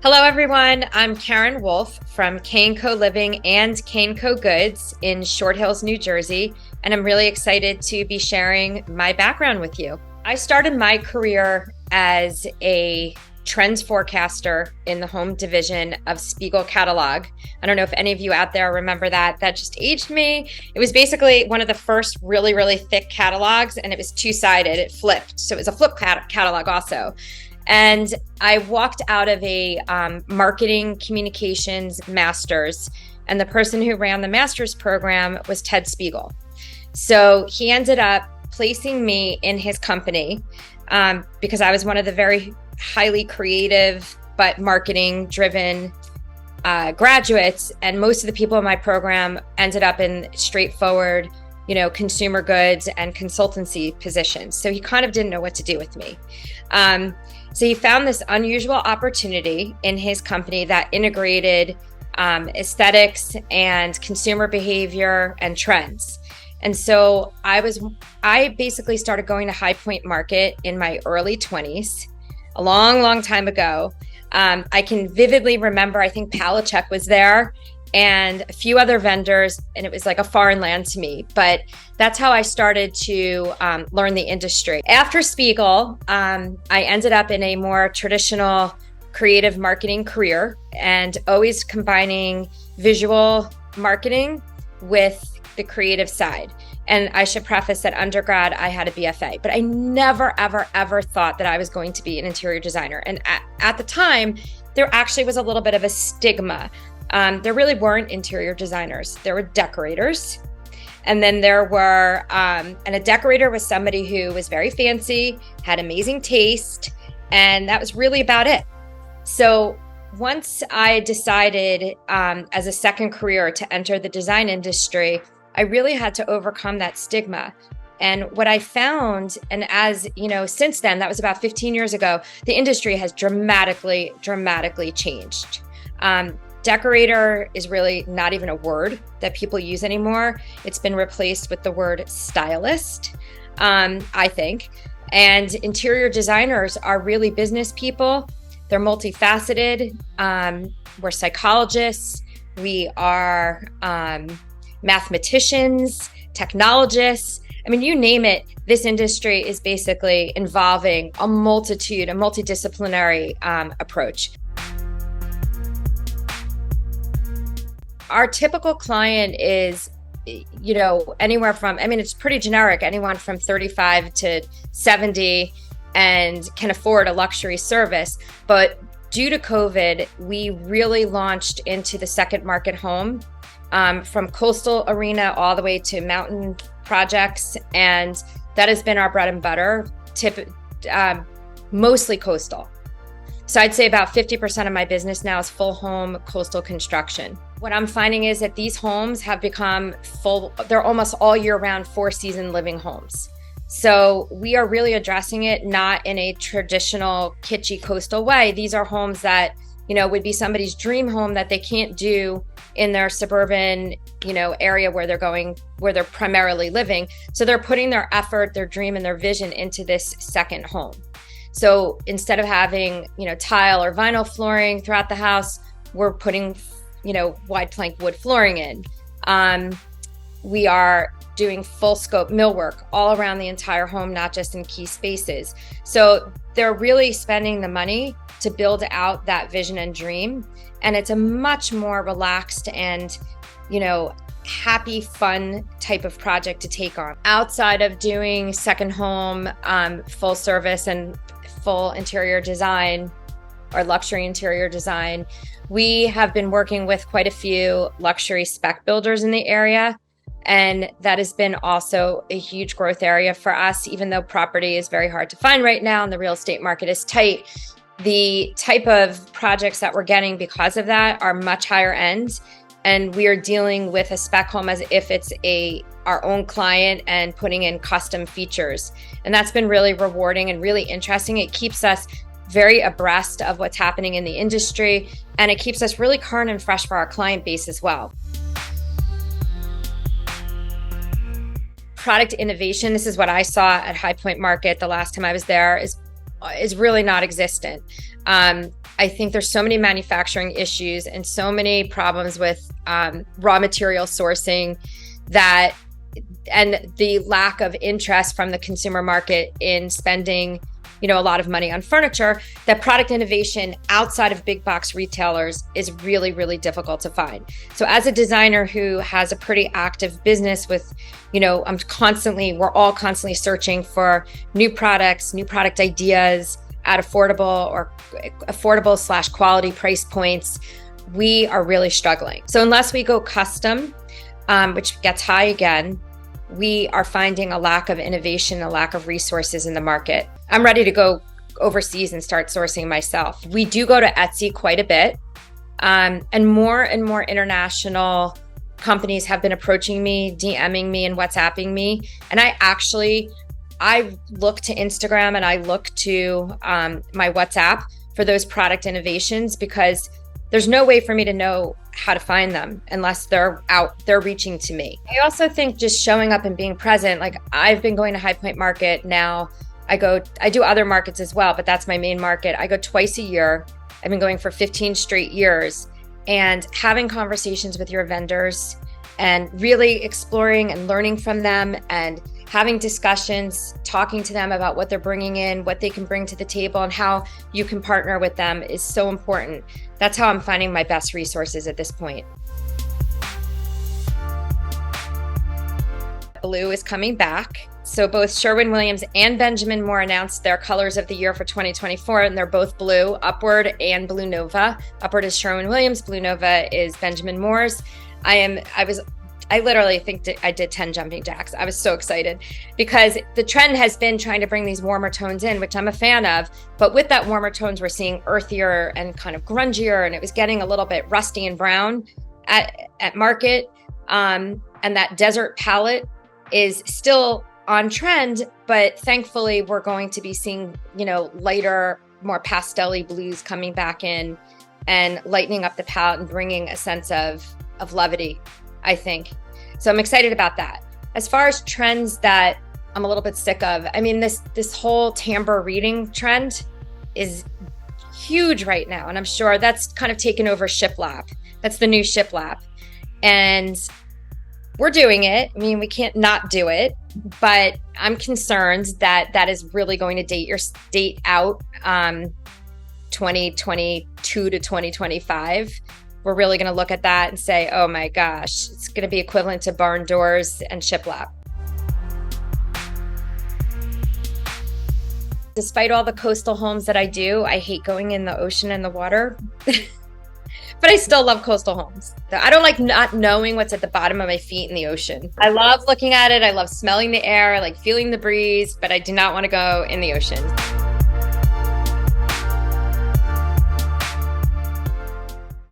Hello, everyone. I'm Karen Wolf from K+co Living and K+co Goods in Short Hills, New Jersey, and I'm really excited to be sharing my background with you. I started my career as a trends forecaster in the home division of Spiegel catalog. I don't know if any of you out there remember that. That just aged me. It was basically one of the first really thick catalogs, and it was two-sided. It flipped. So it was a flip catalog also. And I walked out of a marketing communications master's, and the person who ran the master's program was Ted Spiegel. So he ended up placing me in his company because I was one of the very highly creative but marketing driven graduates. And most of the people in my program ended up in straightforward, consumer goods and consultancy positions. So he kind of didn't know what to do with me. So he found this unusual opportunity in his company that integrated aesthetics and consumer behavior and trends. And so I basically started going to High Point Market in my early 20s, a long time ago. I can vividly remember, I think Palachuk was there and a few other vendors, and it was like a foreign land to me. But that's how I started to learn the industry. After Spiegel, I ended up in a more traditional creative marketing career and always combining visual marketing with the creative side. And I should preface that undergrad, I had a BFA, but I never, ever thought that I was going to be an interior designer. And at the time, there actually was a little bit of a stigma. There really weren't interior designers. There were decorators. And then there were, and a decorator was somebody who was very fancy, had amazing taste, and that was really about it. So once I decided as a second career to enter the design industry, I really had to overcome that stigma. And what I found, and as since then, that was about 15 years ago, the industry has dramatically changed. Decorator is really not even a word that people use anymore. It's been replaced with the word stylist, I think. And interior designers are really business people. They're multifaceted. We're psychologists. We are mathematicians, technologists. I mean, you name it, this industry is basically involving a multidisciplinary approach. Our typical client is, anywhere from, it's pretty generic, anyone from 35 to 70 and can afford a luxury service. But due to COVID, we really launched into the second market home, from coastal arena all the way to mountain projects. And that has been our bread and butter, mostly coastal. So I'd say about 50% of my business now is full home coastal construction. What I'm finding is that these homes have become they're almost all year round 4-season living homes. So we are really addressing it not in a traditional kitschy coastal way. These are homes that, would be somebody's dream home that they can't do in their suburban, area where they're primarily living. So they're putting their effort, their dream, and their vision into this second home. So instead of having, tile or vinyl flooring throughout the house, we're putting, wide plank wood flooring in. We are doing full scope millwork all around the entire home, not just in key spaces. So they're really spending the money to build out that vision and dream. And it's a much more relaxed and, happy, fun type of project to take on. Outside of doing second home, full service and full interior design or luxury interior design, we have been working with quite a few luxury spec builders in the area. And that has been also a huge growth area for us, even though property is very hard to find right now and the real estate market is tight. The type of projects that we're getting because of that are much higher end. And we are dealing with a spec home as if it's our own client and putting in custom features. And that's been really rewarding and really interesting. It keeps us very abreast of what's happening in the industry, and it keeps us really current and fresh for our client base as well. Product innovation, this is what I saw at High Point Market the last time I was there, is really not existent. I think there's so many manufacturing issues and so many problems with raw material sourcing that, and the lack of interest from the consumer market in spending, a lot of money on furniture, that product innovation outside of big box retailers is really, really difficult to find. So as a designer who has a pretty active business with, we're all constantly searching for new products, new product ideas at affordable / quality price points, we are really struggling. So unless we go custom, which gets high again, we are finding a lack of innovation, a lack of resources in the market. I'm ready to go overseas and start sourcing myself. We do go to Etsy quite a bit, and more international companies have been approaching me, DMing me, and WhatsApping me. And I look to Instagram and I look to my WhatsApp for those product innovations, because there's no way for me to know how to find them unless they're reaching to me. I also think just showing up and being present, like I've been going to High Point Market now. I do other markets as well, but that's my main market. I go twice a year. I've been going for 15 straight years, and having conversations with your vendors and really exploring and learning from them and having discussions, talking to them about what they're bringing in, what they can bring to the table, and how you can partner with them is so important. That's how I'm finding my best resources at this point. Blue is coming back. So both Sherwin-Williams and Benjamin Moore announced their colors of the year for 2024, and they're both blue, Upward and Blue Nova. Upward is Sherwin-Williams, Blue Nova is Benjamin Moore's. I literally think I did 10 jumping jacks. I was so excited because the trend has been trying to bring these warmer tones in, which I'm a fan of. But with that warmer tones, we're seeing earthier and kind of grungier, and it was getting a little bit rusty and brown at market. And that desert palette is still on trend, but thankfully we're going to be seeing, lighter, more pastel-y blues coming back in and lightening up the palette and bringing a sense of levity, I think. So I'm excited about that. As far as trends that I'm a little bit sick of, this whole tambour reading trend is huge right now. And I'm sure that's kind of taken over shiplap. That's the new shiplap. And we're doing it. We can't not do it, but I'm concerned that is really going to date out 2022 to 2025. We're really going to look at that and say, oh my gosh, it's going to be equivalent to barn doors and shiplap. Despite all the coastal homes that I do, I hate going in the ocean and the water. But I still love coastal homes. I don't like not knowing what's at the bottom of my feet in the ocean. I love looking at it. I love smelling the air, I like feeling the breeze, but I do not want to go in the ocean.